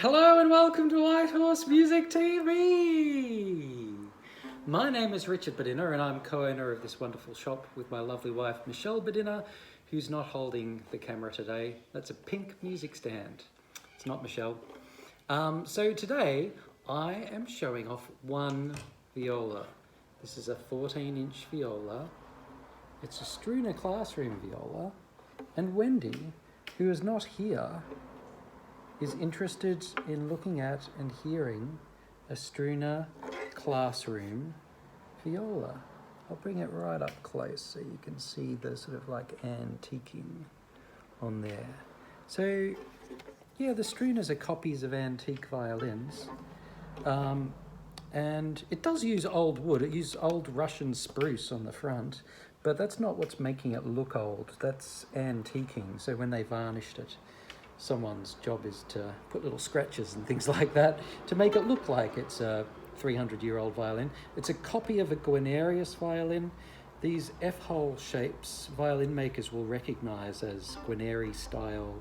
Hello and welcome to White Horse Music TV. My name is Richard Badinner and I'm co-owner of this wonderful shop with my lovely wife Michelle Badinner, who's not holding the camera today. That's a pink music stand. It's not Michelle. So today I am showing off one viola. This is a 14-inch viola. It's a Struna classroom viola, and Wendy, who is not here, is interested in looking at and hearing a Struna classroom viola. I'll bring it right up close so you can see the sort of like antiquing on there. So yeah, the Strunas are copies of antique violins. And it does use old wood. It uses old Russian spruce on the front, but that's not what's making it look old. That's antiquing. So when they varnished it, someone's job is to put little scratches and things like that to make it look like it's a 300-year-old violin. It's a copy of a Guarnerius violin. These F-hole shapes violin makers will recognize as Guarneri style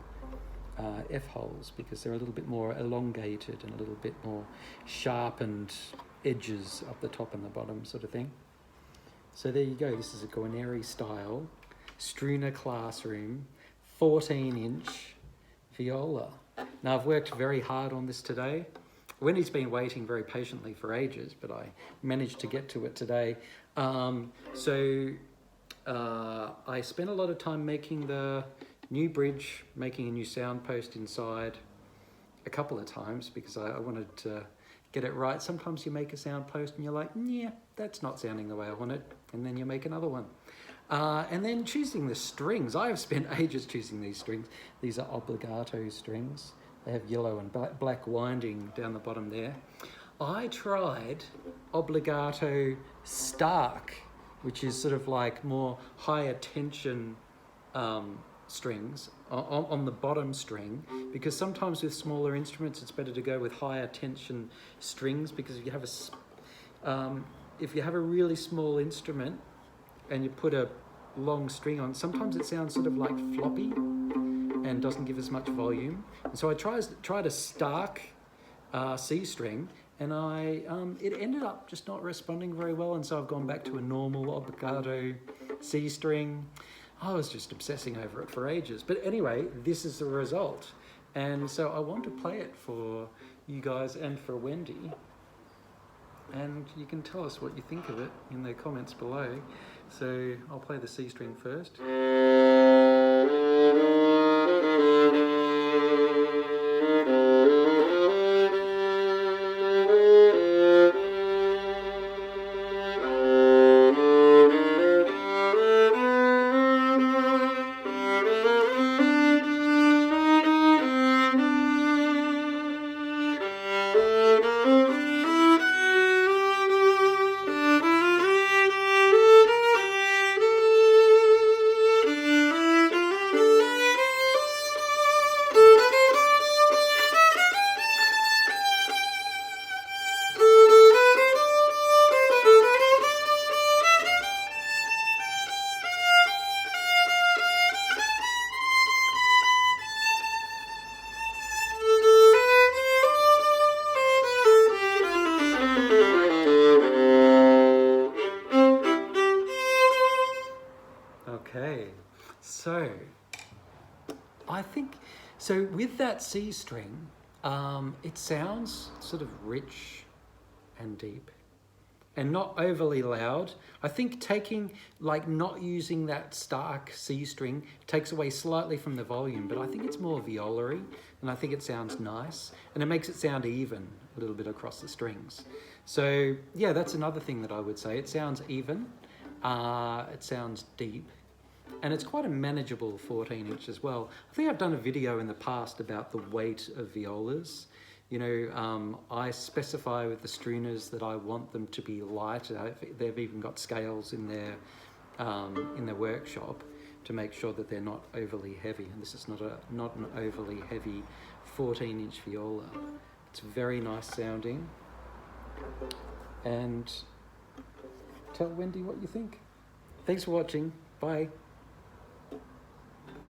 F-holes because they're a little bit more elongated and a little bit more sharpened edges up the top and the bottom sort of thing. So there you go. This is a Guarneri style Struna classroom 14-inch viola. Now I've worked very hard on this today. Wendy's been waiting very patiently for ages, but I managed to get to it today. I spent a lot of time making the new bridge, making a new sound post inside a couple of times because I wanted to get it right. Sometimes you make a sound post and you're like, yeah, that's not sounding the way I want it. And then you make another one. And then choosing the strings. I have spent ages choosing these strings. These are obligato strings. They have yellow and black winding down the bottom there. I tried obligato stark, which is sort of like more higher tension strings on the bottom string, because sometimes with smaller instruments it's better to go with higher tension strings, because if you have a really small instrument and you put a long string on, sometimes it sounds sort of like floppy and doesn't give as much volume. And so I tried a stark C string, and it ended up just not responding very well, and so I've gone back to a normal obligato C string. I was just obsessing over it for ages. But anyway, this is the result. And so I want to play it for you guys and for Wendy. And you can tell us what you think of it in the comments below. So I'll play the C string first. Okay, so I think, so with that C string, it sounds sort of rich and deep and not overly loud. I think not using that stark C string takes away slightly from the volume, but I think it's more viola-y, and I think it sounds nice, and it makes it sound even a little bit across the strings. So yeah, that's another thing that I would say. It sounds even, it sounds deep, and it's quite a manageable 14-inch as well. I think I've done a video in the past about the weight of violas. You know, I specify with the Strunas that I want them to be light. They've even got scales in their workshop to make sure that they're not overly heavy. And this is not an overly heavy 14-inch viola. It's very nice sounding. And tell Wendy what you think. Thanks for watching. Bye.